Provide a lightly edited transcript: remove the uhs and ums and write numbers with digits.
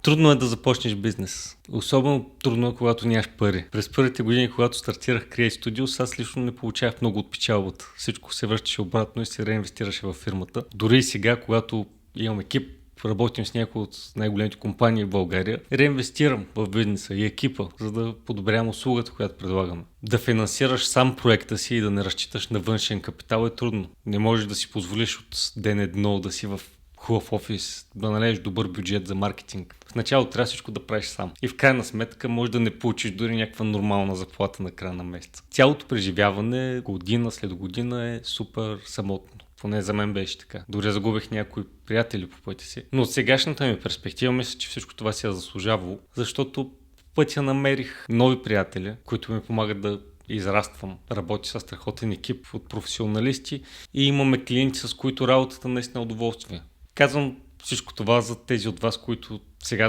Трудно е да започнеш бизнес. Особено трудно е, когато нямаш пари. През първите години, когато стартирах Create Studios, аз лично не получавах много от печалбата. Всичко се връщаше обратно и се реинвестираше във фирмата. Дори и сега, когато имам екип, работим с някои от най-големите компании в България, реинвестирам в бизнеса и екипа, за да подобрявам услугата, която предлагаме. Да финансираш сам проекта си и да не разчиташ на външен капитал е трудно. Не можеш да си позволиш от ден едно да си в хубав офис, да налезеш добър бюджет за маркетинг. В началото трябва всичко да правиш сам. И в крайна сметка може да не получиш дори някаква нормална заплата на края на месеца. Цялото преживяване година след година е супер самотно. Поне за мен беше така. Дори загубих някои приятели по пътя си. Но от сегашната ми перспектива мисля, че всичко това си е заслужавало, защото в пътя намерих нови приятели, които ми помагат да израствам. Работя с страхотен екип от професионалисти и имаме клиенти, с които работата наистина е удоволствие. Казвам всичко това за тези от вас, които сега